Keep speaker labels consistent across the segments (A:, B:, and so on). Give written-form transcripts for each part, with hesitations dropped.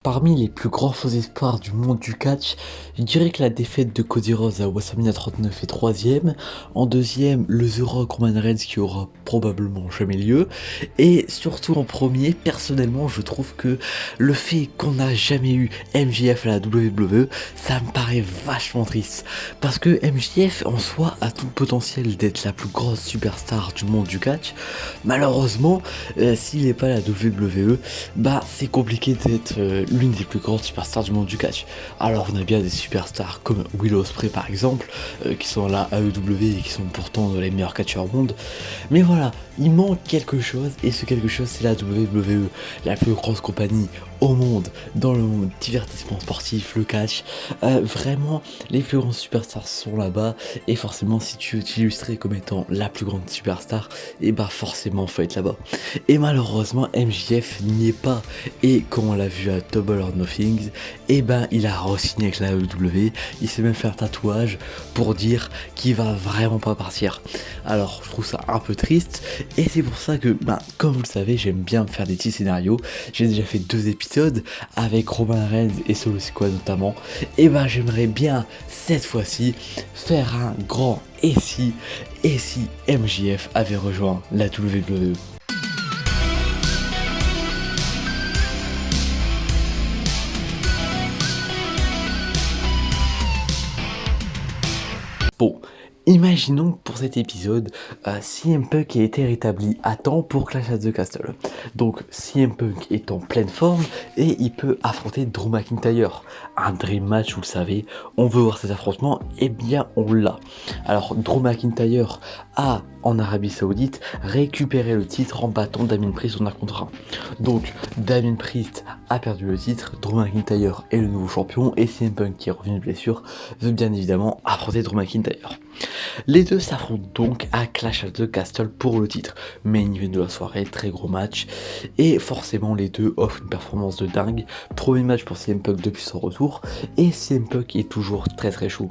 A: Parmi les plus grands faux espoirs du monde du catch, je dirais que la défaite de Cody Rhodes à WrestleMania 39 est troisième. En deuxième, le The Rock Roman Reigns qui aura probablement jamais lieu. Et surtout en premier, personnellement, je trouve que le fait qu'on n'a jamais eu MJF à la WWE, ça me paraît vachement triste. Parce que MJF en soi a tout le potentiel d'être la plus grosse superstar du monde du catch. Malheureusement, s'il n'est pas à la WWE, bah c'est compliqué d'être l'une des plus grandes superstars du monde du catch. Alors on a bien des superstars comme Will Ospreay par exemple, qui sont là à AEW et qui sont pourtant les meilleurs catcheurs au monde. Mais voilà, il manque quelque chose et ce quelque chose c'est la WWE, la plus grosse compagnie au monde, dans le monde divertissement sportif, le catch. Vraiment, les plus grandes superstars sont là-bas et forcément si tu veux t'illustrer comme étant la plus grande superstar, et bah forcément faut être là-bas. Et malheureusement MJF n'y est pas et comme on l'a vu à Double or Nothing, et ben il a re-signé avec la AEW, il s'est même fait un tatouage pour dire qu'il va vraiment pas partir. Alors je trouve ça un peu triste et c'est pour ça que comme vous le savez j'aime bien me faire des petits scénarios. J'ai déjà fait 2 épisodes avec Roman Reigns et Solo Sikoa notamment, et ben j'aimerais bien cette fois-ci faire un grand et si MJF avait rejoint la WWE. Bon, imaginons que pour cet épisode, CM Punk ait été rétabli à temps pour Clash at the Castle. Donc CM Punk est en pleine forme et il peut affronter Drew McIntyre. Un dream match, vous le savez, on veut voir cet affrontement, et bien on l'a. Alors Drew McIntyre a, en Arabie Saoudite, récupéré le titre en battant Damien Priest en un contre un. Donc Damien Priest a perdu le titre, Drew McIntyre est le nouveau champion et CM Punk qui est revenu de blessure veut bien évidemment affronter Drew McIntyre. Les deux s'affrontent donc à Clash at the Castle pour le titre. Main event de la soirée, très gros match. Et forcément les deux offrent une performance de dingue. Premier match pour CM Punk depuis son retour. Et CM Punk est toujours très chaud.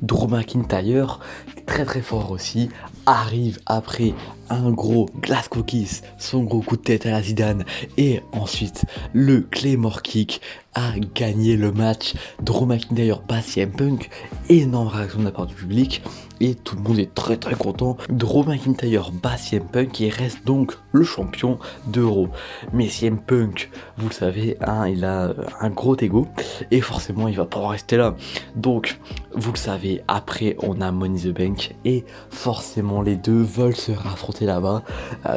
A: Drew McIntyre, très fort aussi, arrive après un gros Glasgow Kiss, son gros coup de tête à la Zidane, et ensuite le Claymore Kick a gagné le match. Drew McIntyre bat CM Punk, énorme réaction de la part du public et tout le monde est très content. Drew McIntyre bat CM Punk et reste donc le champion de Raw. Mais CM Punk, vous le savez, il a un gros ego et forcément il va pas rester là. Donc vous le savez, après on a Money in the Bank et forcément les deux veulent se affronter là-bas.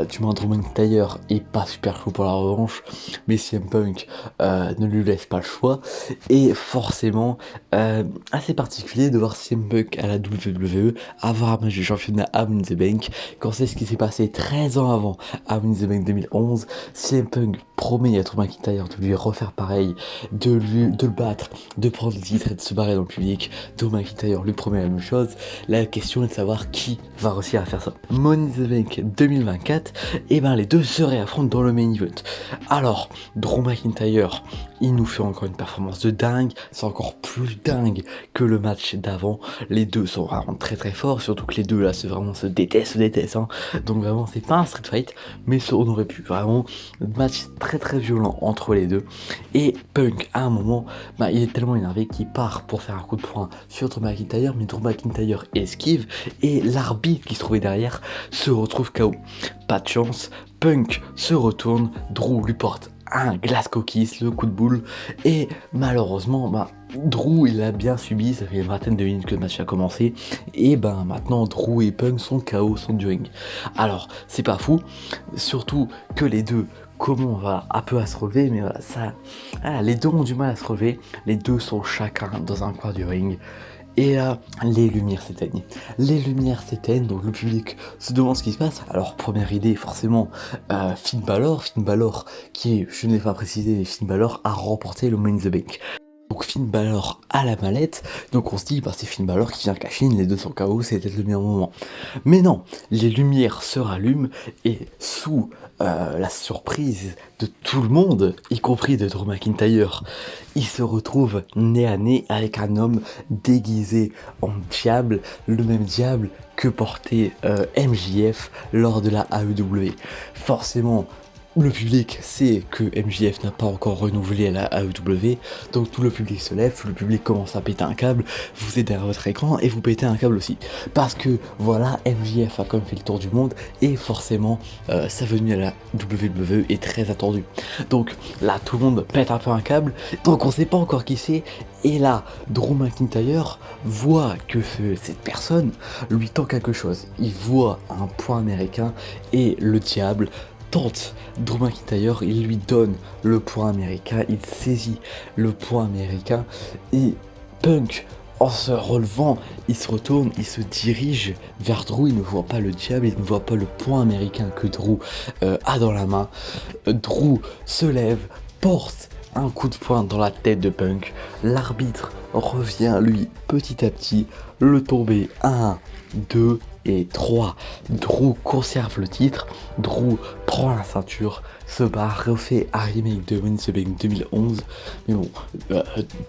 A: Du moins Drew McIntyre est pas super chaud pour la revanche, mais CM Punk ne lui laisse pas le choix et forcément assez particulier de voir CM Punk à la WWE avoir un match de championnat à Money in the Bank quand c'est ce qui s'est passé 13 ans avant à Money in the Bank 2011. CM Punk promet à Drew McIntyre de lui refaire pareil, de le battre, de prendre le titre et de se barrer dans le public. Drew McIntyre lui promet la même chose. La question est de savoir qui va réussir à faire ça. Money in the Bank 2024, et ben les deux se réaffrontent dans le main event. Alors Drew McIntyre, il nous fait encore une performance de dingue, c'est encore plus dingue que le match d'avant. Les deux sont vraiment très forts, surtout que les deux là se détestent hein. Donc vraiment c'est pas un street fight, mais ça, on aurait pu vraiment match très violent entre les deux. Et Punk à un moment, il est tellement énervé qu'il part pour faire un coup de poing sur Drew McIntyre, mais Drew McIntyre esquive et l'arbitre qui se trouvait derrière se retrouve KO. Pas de chance, Punk se retourne, Drew lui porte un Glasgow Kiss, le coup de boule, et malheureusement Drew il a bien subi, ça fait une vingtaine de minutes que le match a commencé, et maintenant Drew et Punk sont KO, sont du ring. Alors c'est pas fou, surtout que les deux comment un peu à se relever, mais voilà, les deux ont du mal à se relever, les deux sont chacun dans un coin du ring. Et là, les lumières s'éteignent, donc le public se demande ce qui se passe. Alors, première idée, forcément, Finn Balor, qui est, je ne l'ai pas précisé, Finn Balor a remporté le Money in the Bank. Donc Finn Balor à la mallette, donc on se dit, c'est Finn Balor qui vient cash in, les deux sont KO, c'est peut-être le meilleur moment. Mais non, les lumières se rallument, et sous la surprise de tout le monde, y compris de Drew McIntyre, il se retrouve nez à nez avec un homme déguisé en diable, le même diable que portait MJF lors de la AEW. Forcément, Le public sait que MJF n'a pas encore renouvelé la AEW, donc tout le public se lève, tout le public commence à péter un câble, vous êtes derrière votre écran et vous pétez un câble aussi. Parce que voilà, MJF a quand même fait le tour du monde et forcément sa venue à la WWE est très attendue. Donc là tout le monde pète un peu un câble, donc on sait pas encore qui c'est, et là Drew McIntyre voit que cette personne lui tend quelque chose. Il voit un point américain et le diable tente Drew McIntyre, il lui donne le point américain, il saisit le point américain et Punk, en se relevant, il se retourne, il se dirige vers Drew, il ne voit pas le diable, il ne voit pas le point américain que Drew a dans la main. Drew se lève, porte un coup de poing dans la tête de Punk, l'arbitre revient lui petit à petit, le tomber 1, 2 et 3. Drew conserve le titre, Drew prend la ceinture, se bat, refait un remake de Money in the Bank 2011, mais bon,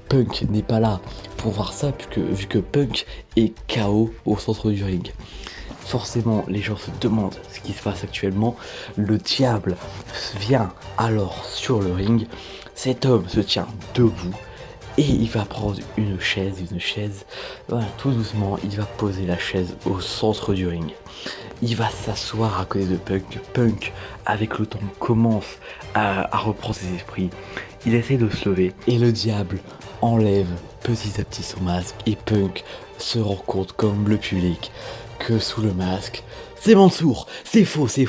A: Punk n'est pas là pour voir ça, vu que Punk est KO au centre du ring. Forcément, les gens se demandent ce qui se passe actuellement. Le diable vient alors sur le ring. Cet homme se tient debout et il va prendre une chaise. Voilà, tout doucement, il va poser la chaise au centre du ring. Il va s'asseoir à côté de Punk. Punk, avec le temps, commence à reprendre ses esprits. Il essaie de se lever et le diable enlève petit à petit son masque et Punk se rend compte, comme le public, que sous le masque, c'est Mansour, c'est faux, c'est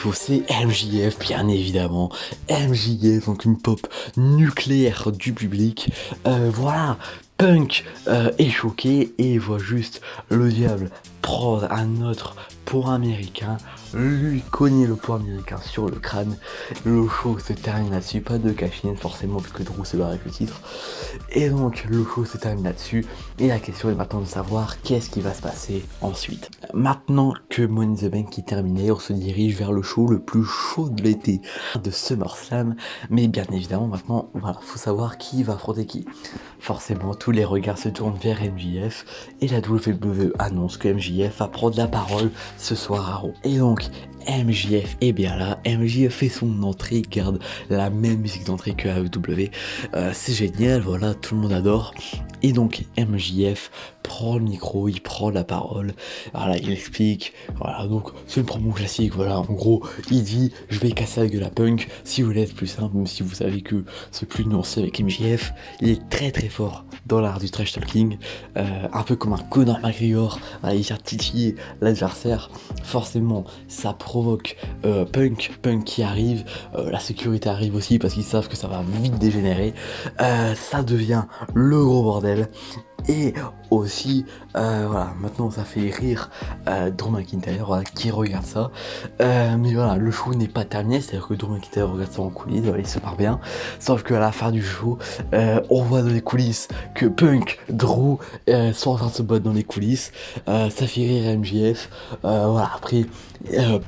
A: MJF, bien évidemment. MJF, donc une pop nucléaire du public. Voilà, Punk est choqué et voit juste le diable prendre un autre point américain, lui cogner le point américain sur le crâne. Le show se termine là-dessus, pas de cash-in forcément vu que Drew se barre avec le titre. Et donc le show se termine là-dessus et la question est maintenant de savoir qu'est-ce qui va se passer ensuite. Maintenant que Money in the Bank est terminé, on se dirige vers le show le plus chaud de l'été de SummerSlam, mais bien évidemment maintenant, voilà, faut savoir qui va affronter qui. Forcément, tous les regards se tournent vers MJF et la WWE annonce que MJF va prendre la parole ce soir à Raw. Et donc, MJF est bien là, MJF fait son entrée, il garde la même musique d'entrée que AEW, c'est génial, voilà, tout le monde adore. Et donc MJF prend le micro, il prend la parole, voilà, il explique, voilà, donc c'est une promo classique, voilà, en gros, il dit, je vais casser la gueule à Punk, si vous voulez être plus simple, même si vous savez que c'est plus nuancé avec MJF, il est très très fort dans l'art du trash talking, un peu comme un Conor McGregor, voilà, il vient titiller l'adversaire, forcément, ça provoque Punk qui arrive, la sécurité arrive aussi parce qu'ils savent que ça va vite dégénérer, ça devient le gros bordel. Et aussi, voilà, maintenant ça fait rire Drew McIntyre, voilà, qui regarde ça. Mais voilà, le show n'est pas terminé, c'est-à-dire que Drew McIntyre regarde ça en coulisses, voilà, il se part bien. Sauf qu'à la fin du show, on voit dans les coulisses que Punk, Drew sont en train de se battre dans les coulisses. Ça fait rire MJF. Voilà, après,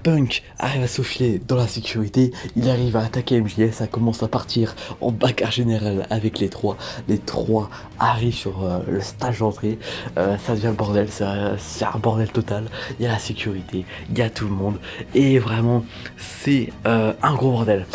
A: Punk arrive à s'aufiler dans la sécurité, il arrive à attaquer MJF, ça commence à partir en bagarre générale avec les trois. Les trois arrivent sur le stage d'entrée, ça devient le bordel, c'est un bordel total, il y a la sécurité, il y a tout le monde, et vraiment c'est un gros bordel,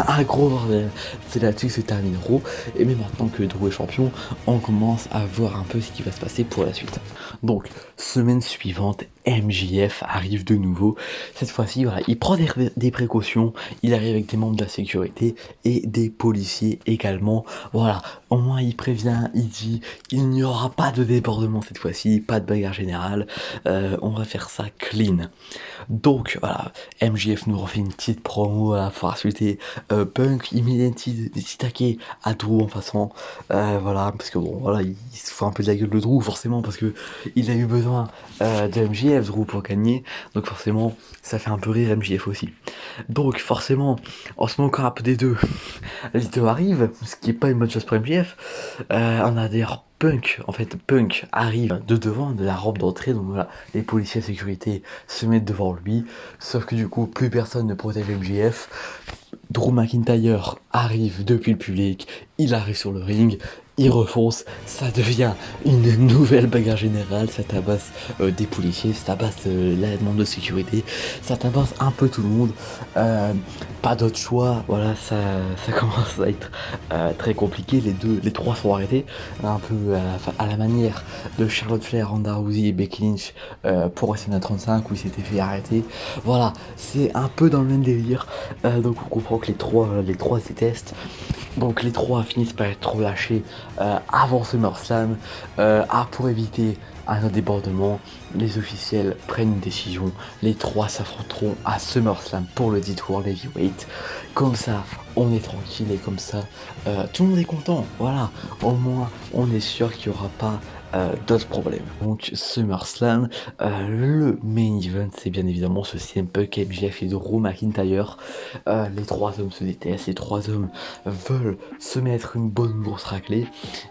A: un gros bordel, c'est là-dessus que se termine Raw, et même maintenant que Drew est champion, on commence à voir un peu ce qui va se passer pour la suite. Donc, semaine suivante, MJF arrive de nouveau, cette fois-ci, voilà, il prend des précautions, il arrive avec des membres de la sécurité et des policiers également, voilà, au moins il prévient, il dit, il n'y aura pas de débordement cette fois-ci, pas de bagarre générale, on va faire ça clean. Donc voilà, MJF nous refait une petite promo pour insulter Punk, il met un petit taquet à Drew en passant, voilà, parce que bon, voilà, il se fout un peu de la gueule de Drew forcément, parce que il a eu besoin de MJF, Drew, pour gagner, donc forcément, ça fait un peu rire MJF aussi. Donc forcément, en ce moment encore un peu des deux, les deux arrivent, ce qui est pas une bonne chose pour MJF, on a d'ailleurs Punk, en fait, Punk arrive de devant de la rampe d'entrée, donc voilà, les policiers de sécurité se mettent devant lui, sauf que du coup, plus personne ne protège MJF. Drew McIntyre arrive depuis le public, il arrive sur le ring, il refonce, ça devient une nouvelle bagarre générale, ça tabasse des policiers, ça tabasse l'élément de sécurité, ça tabasse un peu tout le monde, pas d'autre choix, voilà, ça commence à être très compliqué, les trois sont arrêtés, un peu à la manière de Charlotte Flair, Ronda Rousey et Becky Lynch pour WrestleMania 35 où ils s'étaient fait arrêter, voilà, c'est un peu dans le même délire, donc on comprend que les trois se détestent. Donc les trois finissent par être relâchés avant SummerSlam. Pour éviter un débordement, les officiels prennent une décision. Les trois s'affronteront à SummerSlam pour le titre World Heavyweight. Comme ça, on est tranquille et comme ça, tout le monde est content. Voilà, au moins, on est sûr qu'il n'y aura pas d'autres problèmes. Donc SummerSlam, le main event, c'est bien évidemment ce CM Punk, MJF et Drew McIntyre. Les trois hommes se détestent, les trois hommes veulent se mettre une bonne grosse raclée.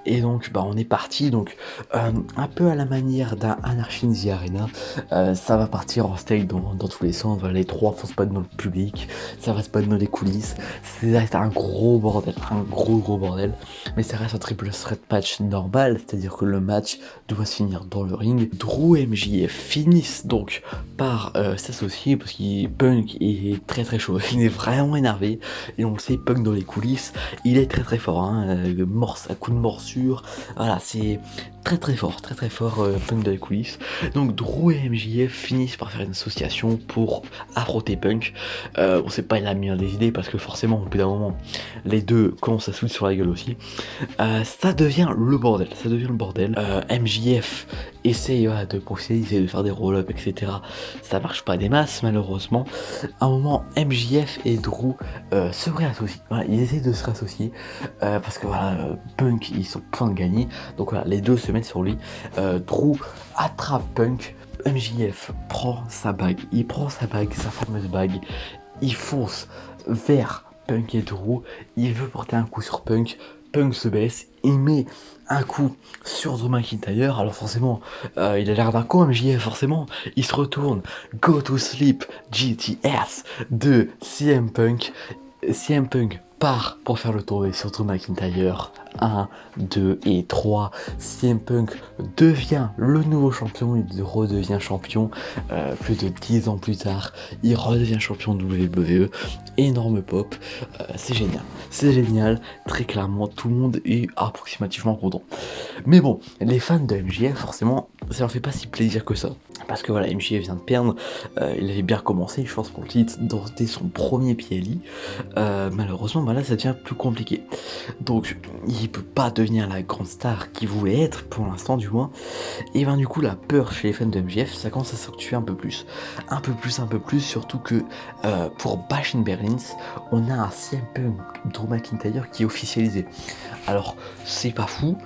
A: Et donc on est parti, donc un peu à la manière d'un Anarchy in the Arena, ça va partir en steak dans tous les sens. Voilà, les trois vont se battre dans le public, ça va se battre dans les coulisses, ça va être un gros bordel, un gros bordel, mais ça reste un triple threat match normal, c'est-à-dire que le match doit se finir dans le ring. Drew et MJF finissent donc par s'associer parce que Punk est très chaud, il est vraiment énervé et on le sait, Punk dans les coulisses, il est très fort, hein, à coup de morsure, voilà, c'est très fort, Punk dans les coulisses. Donc Drew et MJF finissent par faire une association pour affronter Punk. On sait pas la meilleure des idées parce que forcément au bout d'un moment les deux commencent à se foutre sur la gueule aussi. Ça devient le bordel, MJF essaye de pousser, essaye de faire des roll-up, etc. Ça marche pas des masses malheureusement. À un moment, MJF et Drew se réassocient. Voilà, ils essaient de se réassocier parce que voilà, Punk ils sont point de gagner. Donc voilà, les deux se mettent sur lui. Drew attrape Punk. MJF prend sa bague, sa fameuse bague. Il fonce vers Punk et Drew. Il veut porter un coup sur Punk. Punk se baisse, il met un coup sur Drew McIntyre, alors forcément, il a l'air d'un con, MJF, forcément, il se retourne, Go to Sleep, GTS de CM Punk. CM Punk part pour faire le tomber sur Drew McIntyre. 1, 2 et 3. CM Punk devient le nouveau champion, il redevient champion plus de 10 ans plus tard, il redevient champion de WWE, énorme pop, c'est génial, très clairement tout le monde est approximativement content. Mais bon, les fans de MJF forcément, ça leur fait pas si plaisir que ça, parce que voilà, MJF vient de perdre, il avait bien commencé, je pense pour le titre, dès son premier PLI, malheureusement là ça devient plus compliqué, donc il peut pas devenir la grande star qu'il voulait être, pour l'instant du moins, et du coup la peur chez les fans de MJF, ça commence à s'actuer un peu plus, surtout que pour Bash in Berlin, on a un CM Punk Drew McIntyre qui est officialisé. Alors c'est pas fou,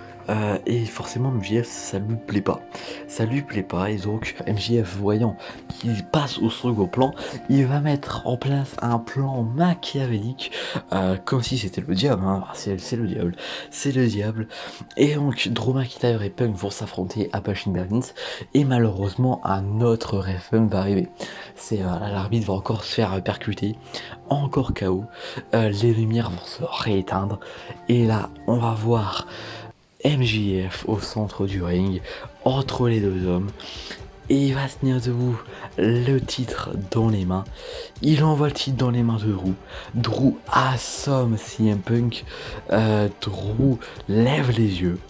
A: et forcément MJF ça lui plaît pas, et donc MJF voyant qu'il passe au second plan, il va mettre en place un plan machiavélique, comme si c'était le diable, hein. C'est le diable, et donc Drew McIntyre et Punk vont s'affronter à Bash in Berlin, et malheureusement un autre refund va arriver, c'est l'arbitre va encore se faire percuter, encore KO, les lumières vont se rééteindre, et là on va voir MJF au centre du ring, entre les deux hommes, et il va tenir debout, le titre dans les mains, il envoie le titre dans les mains de Drew, Drew assomme CM Punk, Drew lève les yeux,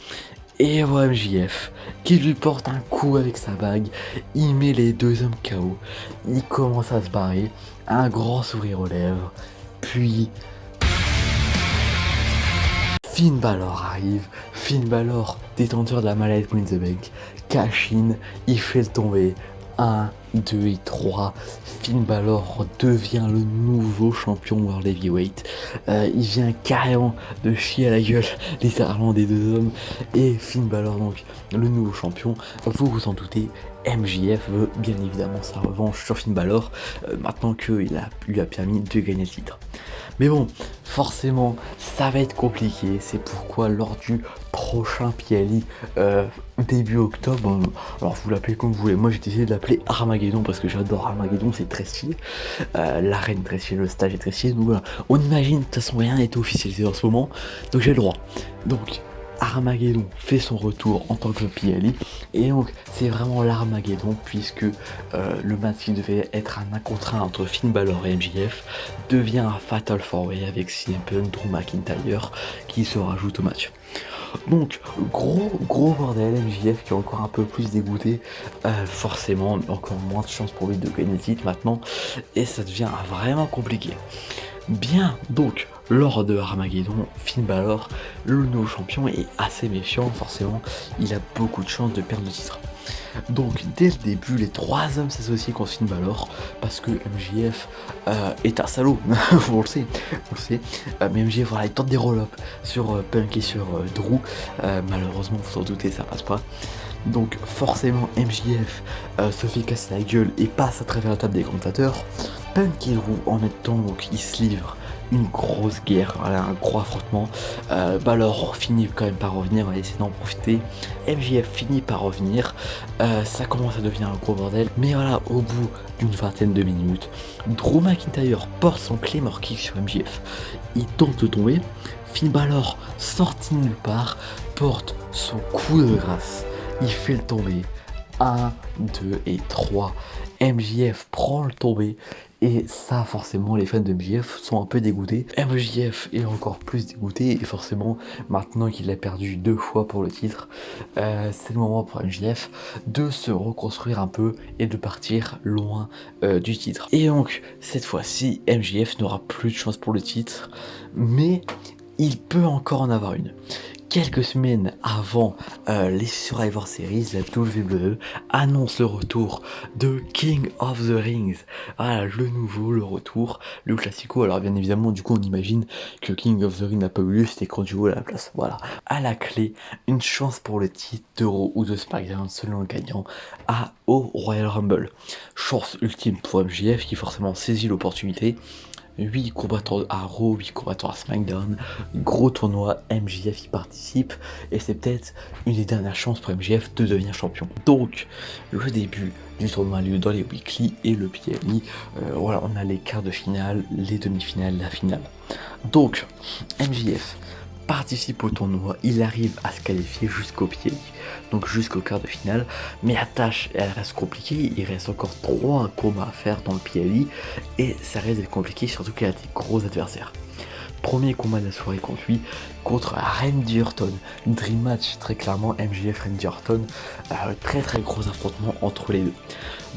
A: et voit MJF qui lui porte un coup avec sa bague, il met les deux hommes KO, il commence à se barrer, un grand sourire aux lèvres, puis Finn Balor arrive, Finn Balor, détenteur de la maladie Money in the Bank, cash in, il fait le tomber, 1, 2 et 3, Finn Balor devient le nouveau champion World Heavyweight, il vient carrément de chier à la gueule, littéralement des deux hommes, et Finn Balor donc, le nouveau champion, vous vous en doutez, MJF veut bien évidemment sa revanche sur Finn Balor, maintenant qu'il lui a permis de gagner le titre. Mais bon, forcément, ça va être compliqué, c'est pourquoi lors du prochain PLI début octobre, alors vous l'appelez comme vous voulez, moi j'ai décidé de l'appeler Armageddon parce que j'adore Armageddon, c'est très stylé, l'arène très stylé, le stage est très stylé, donc voilà, on imagine, de toute façon rien n'est officialisé en ce moment, donc j'ai le droit. Donc Armageddon fait son retour en tant que PLI et donc c'est vraiment l'Armageddon puisque le match qui devait être un 1 contre 1 entre Finn Balor et MJF devient un Fatal 4-Way avec CM Punk, Drew McIntyre qui se rajoute au match. Donc gros bordel, MJF qui est encore un peu plus dégoûté, forcément encore moins de chance pour lui de gagner le titre maintenant et ça devient vraiment compliqué. Bien, donc, lors de Armageddon, Finn Balor, le nouveau champion, est assez méfiant, forcément, il a beaucoup de chances de perdre le titre. Donc, dès le début, les trois hommes s'associent contre Finn Balor, parce que MJF est un salaud, on le sait, mais MJF, voilà, il tente des roll-up sur Punk et sur Drew, malheureusement, vous en doutez, ça passe pas. Donc forcément MJF se fait casser la gueule et passe à travers la table des commentateurs. Punk et Drew en même temps donc ils se livrent une grosse guerre, voilà, un gros affrontement. Balor finit quand même par revenir, on va essayer d'en profiter. MJF finit par revenir, ça commence à devenir un gros bordel. Mais voilà, au bout d'une vingtaine de minutes, Drew McIntyre porte son Claymore Kick sur MJF. Il tente de tomber, Finn Balor sorti de nulle part, porte son coup de grâce. Il fait le tomber. 1, 2 et 3. MJF prend le tombé. Et ça, forcément, les fans de MJF sont un peu dégoûtés. MJF est encore plus dégoûté. Et forcément, maintenant qu'il a perdu 2 fois pour le titre, c'est le moment pour MJF de se reconstruire un peu et de partir loin du titre. Et donc, cette fois-ci, MJF n'aura plus de chance pour le titre. Mais il peut encore en avoir une. Quelques semaines avant les Survivor Series, la WWE annonce le retour de King of the Rings. Voilà, le nouveau, le retour, le classico. Alors bien évidemment, du coup, on imagine que King of the Ring n'a pas eu lieu, c'était Crown Jewel à la place. Voilà. À la clé, une chance pour le titre de Raw ou de SmackDown selon le gagnant au Royal Rumble. Chance ultime pour MJF qui forcément saisit l'opportunité. 8 combattants à Raw, 8 combattants à SmackDown, gros tournoi, MJF y participe, et c'est peut-être une des dernières chances pour MJF de devenir champion. Donc, le début du tournoi a lieu dans les weekly et le PLI, voilà, on a les quarts de finale, les demi-finales, la finale. Donc, MJF participe au tournoi, il arrive à se qualifier jusqu'au PLI, donc jusqu'au quart de finale, mais la tâche elle reste compliquée, il reste encore 3 combats à faire dans le PLI et ça risque d'être compliqué, surtout qu'il a des gros adversaires. Premier combat de la soirée contre lui, contre Randy Orton, Dream Match très clairement, MJF Randy Orton, très gros affrontement entre les deux.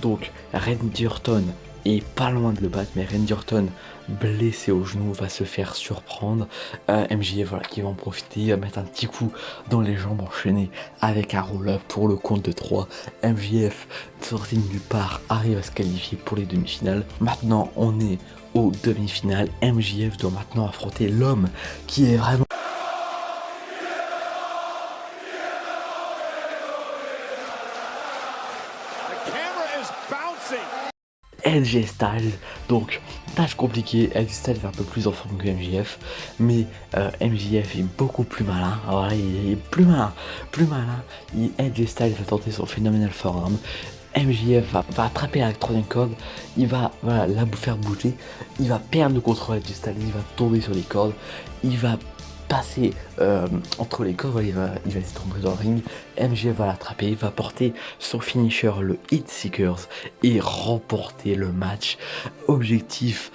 A: Donc Randy Orton est pas loin de le battre, mais Randy Orton, blessé au genou, va se faire surprendre. MJF voilà, qui va en profiter, va mettre un petit coup dans les jambes enchaînées avec un roll-up pour le compte de 3. MJF, sorti de nulle part, arrive à se qualifier pour les demi-finales. Maintenant, on est aux demi-finales. MJF doit maintenant affronter l'homme qui est vraiment... AJ Styles, donc tâche compliquée, AJ Styles est un peu plus en forme que MJF, mais MJF est beaucoup plus malin, voilà, il est plus malin, AJ Styles va tenter son phénoménal forearm, MJF va attraper la troisième corde, il va voilà, la faire bouger, il va perdre le contrôle AJ Styles, il va tomber sur les cordes, il va passer entre les cordes, il va se tomber dans le ring, MJF va l'attraper, il va porter son finisher, le Heat Seekers, et remporter le match. Objectif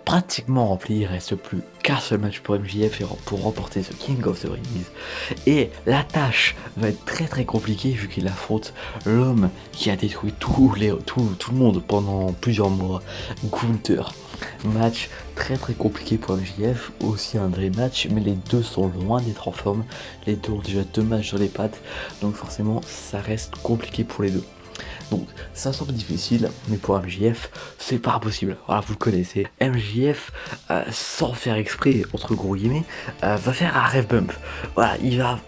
A: pratiquement rempli, il reste plus qu'un seul match pour MJF pour remporter ce King of the Rings. Et la tâche va être très compliquée vu qu'il affronte l'homme qui a détruit tout le monde pendant plusieurs mois, Gunther. Match très compliqué pour MJF, aussi un dream match, mais les deux sont loin d'être en forme, les deux ont déjà 2 matchs sur les pattes, donc forcément ça reste compliqué pour les deux. Donc ça semble difficile, mais pour MJF c'est pas impossible, voilà vous le connaissez. MJF sans faire exprès, entre gros guillemets, va faire un rêve bump, voilà il va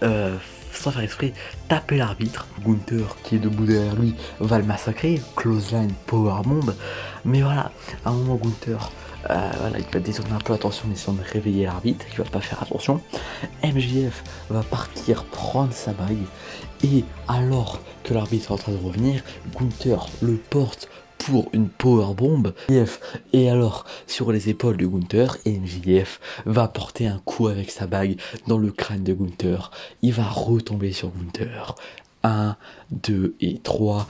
A: sans faire exprès taper l'arbitre. Gunther, qui est debout derrière lui, va le massacrer. Clothesline, powerbomb. Mais voilà, à un moment, Gunther, voilà, il va détourner un peu l'attention en essayant de réveiller l'arbitre, il va pas faire attention. MJF va partir prendre sa bague, et alors que l'arbitre est en train de revenir, Gunther le porte pour une powerbomb. Et alors sur les épaules de Gunther, et MJF va porter un coup avec sa bague dans le crâne de Gunther. Il va retomber sur Gunther. 1, 2 et 3.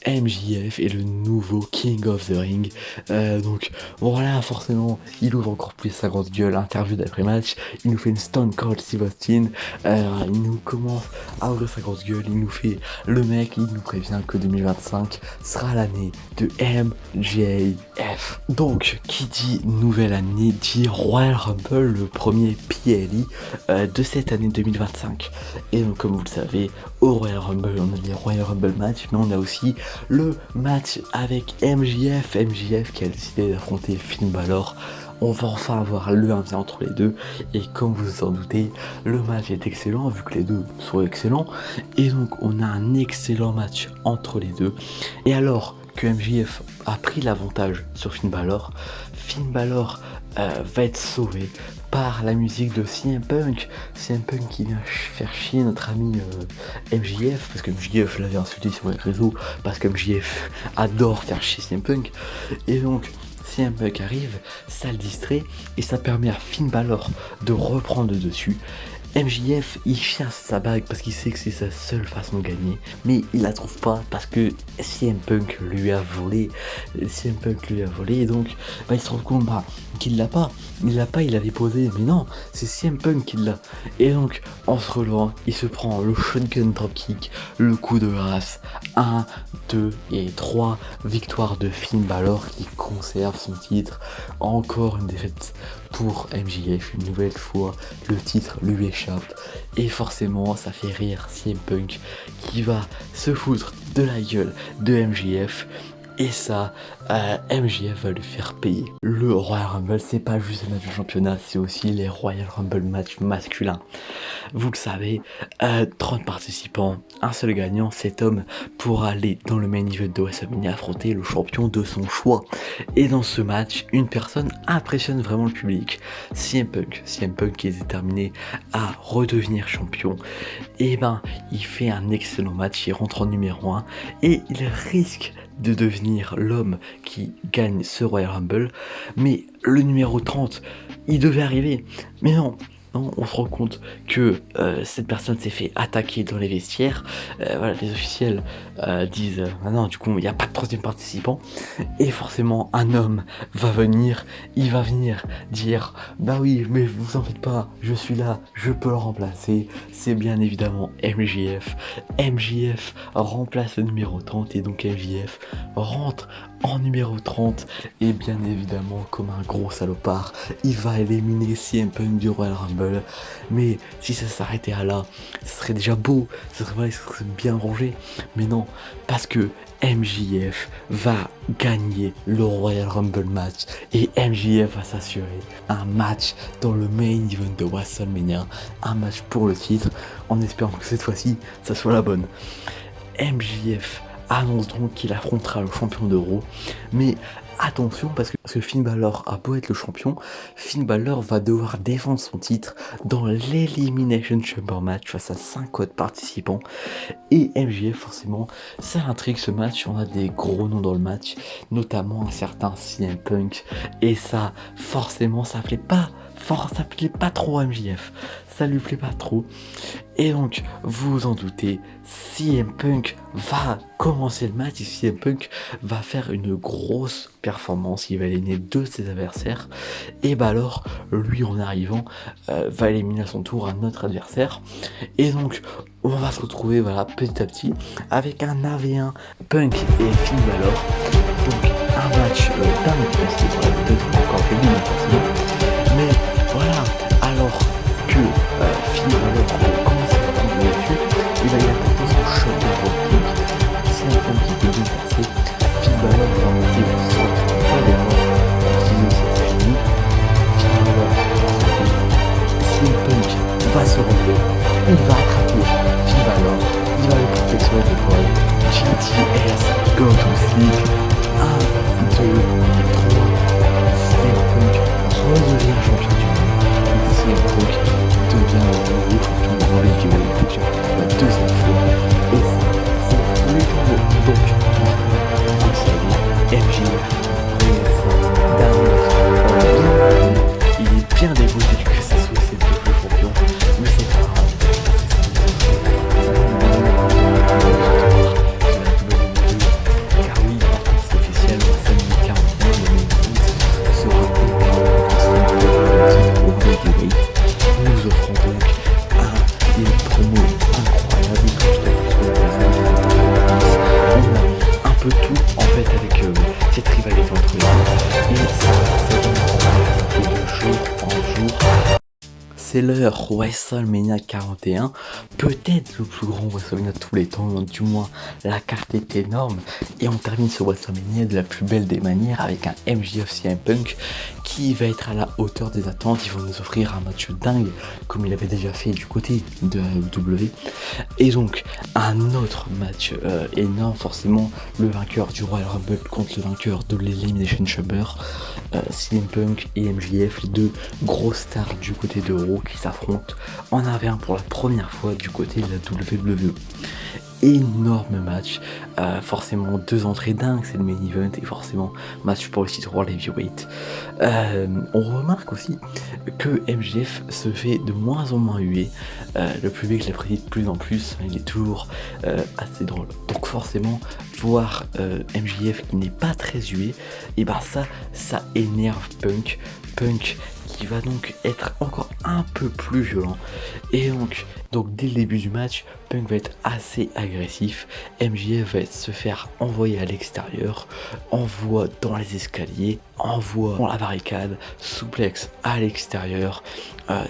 A: MJF est le nouveau King of the Ring. Donc voilà, forcément, il ouvre encore plus sa grosse gueule. Interview d'après-match, il nous fait une Stone Cold Steve Austin. Il nous commence à ouvrir sa grosse gueule. Il nous fait le mec, il nous prévient que 2025 sera l'année de MJF. Donc, qui dit nouvelle année dit Royal Rumble, le premier PLE de cette année 2025. Et donc, comme vous le savez, au Royal Rumble, on a les Royal Rumble match, mais on a aussi le match avec MJF qui a décidé d'affronter Finn Balor. On va enfin avoir le 1v1 entre les deux, et comme vous vous en doutez, le match est excellent vu que les deux sont excellents, et donc on a un excellent match entre les deux. Et alors que MJF a pris l'avantage sur Finn Balor va être sauvé par la musique de CM Punk. CM Punk qui vient faire chier notre ami MJF, parce que MJF l'avait insulté sur les réseaux, parce que MJF adore faire chier CM Punk. Et donc CM Punk arrive, ça le distrait, et ça permet à Finn Balor de reprendre le dessus. MJF, il cherche sa bague parce qu'il sait que c'est sa seule façon de gagner, mais il la trouve pas parce que CM Punk lui a volé. Et donc il se rend compte qu'il l'a pas. Il l'avait posé, mais non, c'est CM Punk qui l'a. Et donc, en se relevant, il se prend le shotgun dropkick, le coup de grâce. 1, 2 et 3, victoire de Finn Balor qui conserve son titre. Encore une défaite pour MJF, une nouvelle fois, le titre lui échappe. Et forcément, ça fait rire CM Punk qui va se foutre de la gueule de MJF. Et ça, MJF va lui faire payer. Le Royal Rumble, c'est pas juste le match de championnat, c'est aussi les Royal Rumble match masculins. Vous le savez, 30 participants, un seul gagnant. Cet homme pourra aller dans le main event de WrestleMania affronter le champion de son choix. Et dans ce match, une personne impressionne vraiment le public. CM Punk qui est déterminé à redevenir champion. Et il fait un excellent match, il rentre en numéro 1 et il risque de devenir l'homme qui gagne ce Royal Rumble. Mais le numéro 30, il devait arriver. Mais non, on se rend compte que cette personne s'est fait attaquer dans les vestiaires. Voilà, les officiels disent non, du coup il n'y a pas de troisième participant, et forcément un homme va venir, il va venir dire bah oui, mais vous en faites pas, je suis là, je peux le remplacer. C'est bien évidemment MJF. MJF remplace le numéro 30, et donc MJF rentre en numéro 30, et bien évidemment, comme un gros salopard, il va éliminer CM Punk du Royal Rumble. Mais si ça s'arrêtait à là, ce serait déjà beau, ce serait bien rangé. Mais non, parce que MJF va gagner le Royal Rumble match, et MJF va s'assurer un match dans le main event de WrestleMania, un match pour le titre, en espérant que cette fois-ci, ça soit la bonne. MJF annonce donc qu'il affrontera le champion de Raw, mais attention, parce que Finn Balor a beau être le champion, Finn Balor va devoir défendre son titre dans l'Elimination Chamber match face à 5 autres participants. Et MJF, forcément, ça intrigue ce match. On a des gros noms dans le match, notamment un certain CM Punk, et ça, forcément, ça plaît pas trop à MJF, ça lui plaît pas trop. Et donc, vous vous en doutez, CM Punk va commencer le match, et CM Punk va faire une grosse performance. Il va éliminer 2 de ses adversaires, et Balor, lui, en arrivant, va éliminer à son tour un autre adversaire. Et donc, on va se retrouver, voilà, petit à petit, avec un AV1 Punk et Finn Balor. Donc, un match d'un qui va être encore féminin, forcément. Mais voilà, alors que Finn Balor commence à prendre dessus, il va y apporter son shot de dropkick. C'est un point qui peut dépasser. Finn Balor va monter le sol, pas des morts, qui c'est fini. Finn Balor va monter. CM Punk va se relever, il va attraper va les entre les deux. Et ça donne de jour en jour. C'est leur WrestleMania 41, peut-être le plus grand WrestleMania de tous les temps, du moins la carte est énorme, et on termine ce WrestleMania de la plus belle des manières avec un MJF CM Punk qui va être à la hauteur des attentes. Ils vont nous offrir un match dingue comme il avait déjà fait du côté de AEW, et donc un autre match énorme, forcément le vainqueur du Royal Rumble contre le vainqueur de l'Elimination Chamber, CM Punk et MJF, les deux grosses stars du côté de Raw qui s'affrontent en 1v1 pour la première fois du côté de la WWE. Énorme match, forcément deux entrées dingues, c'est le main event et forcément match pour le titre World Heavyweight. On remarque aussi que MJF se fait de moins en moins hué, le public l'apprécie de plus en plus, il est toujours assez drôle. Donc forcément voir MJF qui n'est pas très hué, et ben ça énerve Punk qui va donc être encore un peu plus violent, et donc dès le début du match Punk va être assez agressif, MJF va se faire envoyer à l'extérieur, envoie dans les escaliers, envoie dans la barricade, souplex à l'extérieur.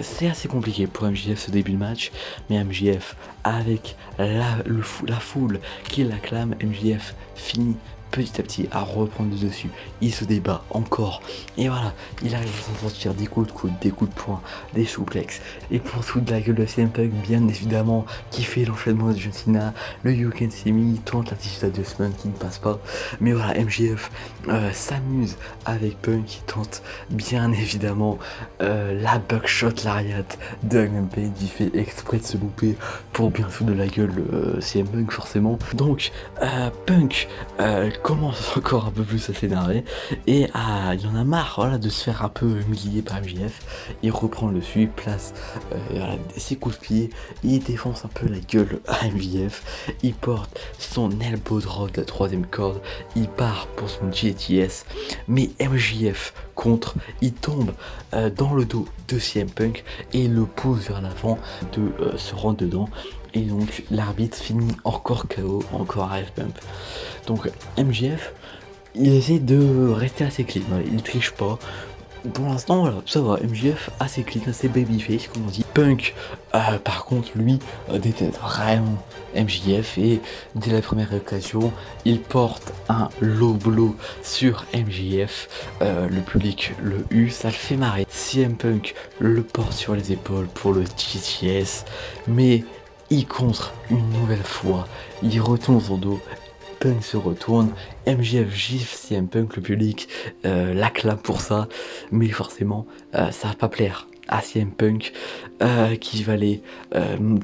A: C'est assez compliqué pour MJF ce début de match, mais MJF avec la foule qui l'acclame, MJF finit petit à petit à reprendre le dessus, il se débat encore, et voilà, il arrive à s'en sortir des coups de coude, des coups de poing, des souplex, et pour tout de la gueule de CM Punk, bien évidemment, qui fait l'enchaînement de John Cena, le You Can See Me, tente l'attitude adjustment qui ne passe pas, mais voilà, MJF s'amuse avec Punk, qui tente bien évidemment la buckshot lariat de Hangman Page, il fait exprès de se louper pour bien foutre de la gueule CM Punk forcément, donc Punk commence encore un peu plus à s'énerver et il en a marre, voilà, de se faire un peu humilier par MJF. Il reprend le dessus, il place voilà, ses coups de pied, il défonce un peu la gueule à MJF, il porte son elbow drop de la troisième corde, il part pour son GTS, mais MJF contre, il tombe dans le dos de CM Punk et il le pousse vers l'avant de se rendre dedans. Et donc l'arbitre finit encore KO, encore ref bump. Donc MJF, il essaie de rester assez clean, il triche pas. Pour l'instant, voilà, ça va, MJF assez clean, assez babyface comme on dit. Punk, par contre, lui, déteste vraiment MJF et dès la première occasion, il porte un low blow sur MJF. Le public le hue, ça le fait marrer. CM Punk le porte sur les épaules pour le GTS, mais il contre une nouvelle fois, il retourne son dos, Punk se retourne, MJF gifle CM Punk, le public l'acclame pour ça, mais forcément ça va pas plaire à CM Punk qui va aller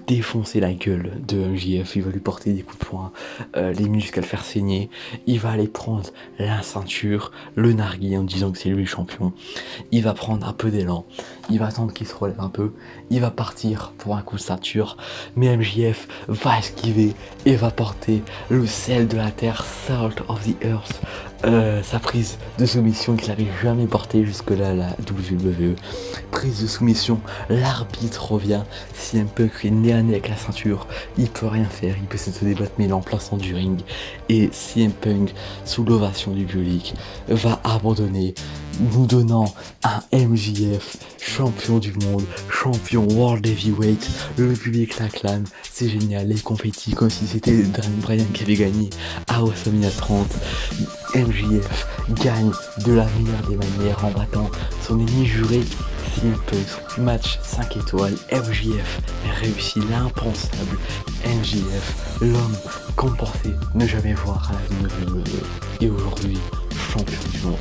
A: défoncer la gueule de MJF, il va lui porter des coups de poing, les muscles à le faire saigner, il va aller prendre la ceinture, le narguer en disant que c'est lui le champion, il va prendre un peu d'élan, il va attendre qu'il se relève un peu, il va partir pour un coup de ceinture, mais MJF va esquiver et va porter le sel de la terre, Salt of the Earth, sa prise de soumission qu'il n'avait jamais portée jusque-là à la WWE. Prise de soumission, l'arbitre revient, CM Punk est nez à nez avec la ceinture, il peut rien faire, il peut se débattre mais il est en plein centre du ring, et CM Punk, sous l'ovation du public, va abandonner, nous donnant un MJF champion du monde, champion World Heavyweight, le public l'acclame, c'est génial, les confettis comme si c'était Daniel Bryan qui avait gagné à WrestleMania 30. MJF gagne de la meilleure des manières en battant son ennemi juré CM Punk. Match 5 étoiles, MJF réussit l'impensable, MJF, l'homme qu'on pensait ne jamais voir à la WWE, et aujourd'hui champion du monde.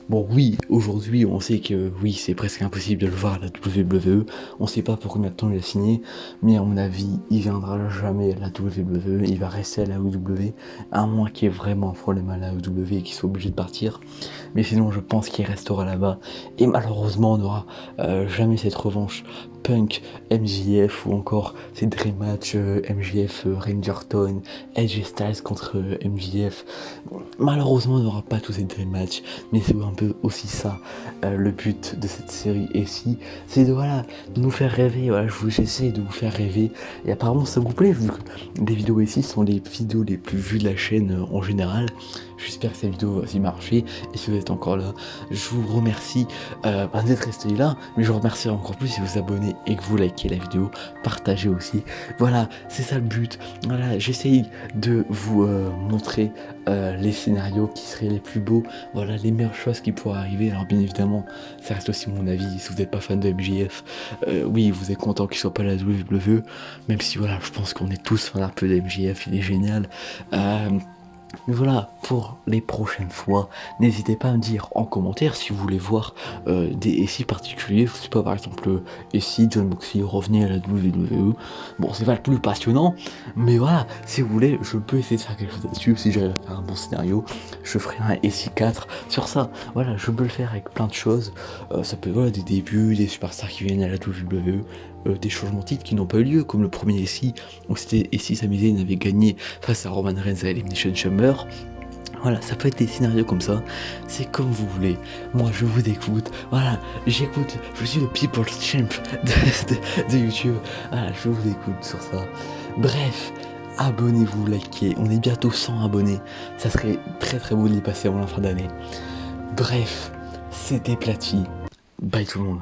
A: Bon oui, aujourd'hui on sait que oui, c'est presque impossible de le voir à la WWE, on sait pas pour combien de temps il a signé, mais à mon avis, il viendra jamais à la WWE, il va rester à la AEW, à moins qu'il y ait vraiment un problème à la AEW et qu'il soit obligé de partir, mais sinon je pense qu'il restera là-bas, et malheureusement on n'aura jamais cette revanche Punk, MJF, ou encore ces dream match MJF, Rangerton, Edge Styles contre MJF. Malheureusement on n'aura pas tous ces dream match, mais c'est un peu aussi ça le but de cette série ici, c'est de voilà, de nous faire rêver, voilà, j'essaie de vous faire rêver, et apparemment ça vous plaît vu que les vidéos ici sont les vidéos les plus vues de la chaîne en général. J'espère que cette vidéo va aussi marcher. Et si vous êtes encore là, je vous remercie d'être resté là. Mais je vous remercie encore plus si vous vous abonnez et que vous likez la vidéo. Partagez aussi. Voilà, c'est ça le but. Voilà, j'essaye de vous montrer les scénarios qui seraient les plus beaux. Voilà, les meilleures choses qui pourraient arriver. Alors bien évidemment, ça reste aussi mon avis. Si vous n'êtes pas fan de MJF, oui, vous êtes content qu'il soit pas à la WWE. Même si voilà, je pense qu'on est tous fans un peu de MJF, il est génial. Mais voilà, pour les prochaines fois, n'hésitez pas à me dire en commentaire si vous voulez voir des SI particuliers. Je sais pas, par exemple, SI John Moxley revenir à la WWE. Bon, c'est pas le plus passionnant, mais voilà, si vous voulez, je peux essayer de faire quelque chose là-dessus. Si j'arrive à faire un bon scénario, je ferai un SI 4 sur ça. Voilà, je peux le faire avec plein de choses. Ça peut être voilà, des débuts, des superstars qui viennent à la WWE. Des changements de titres qui n'ont pas eu lieu, comme le premier SI, où c'était SI Sami Zayn avait gagné face à Roman Reigns à Elimination Chamber. Voilà, ça peut être des scénarios comme ça, c'est comme vous voulez. Moi, je vous écoute. Voilà, j'écoute, je suis le People's Champ de YouTube. Voilà, je vous écoute sur ça. Bref, abonnez-vous, likez. On est bientôt 100 abonnés. Ça serait très très beau de les passer avant la fin d'année. Bref, c'était Platy. Bye tout le monde.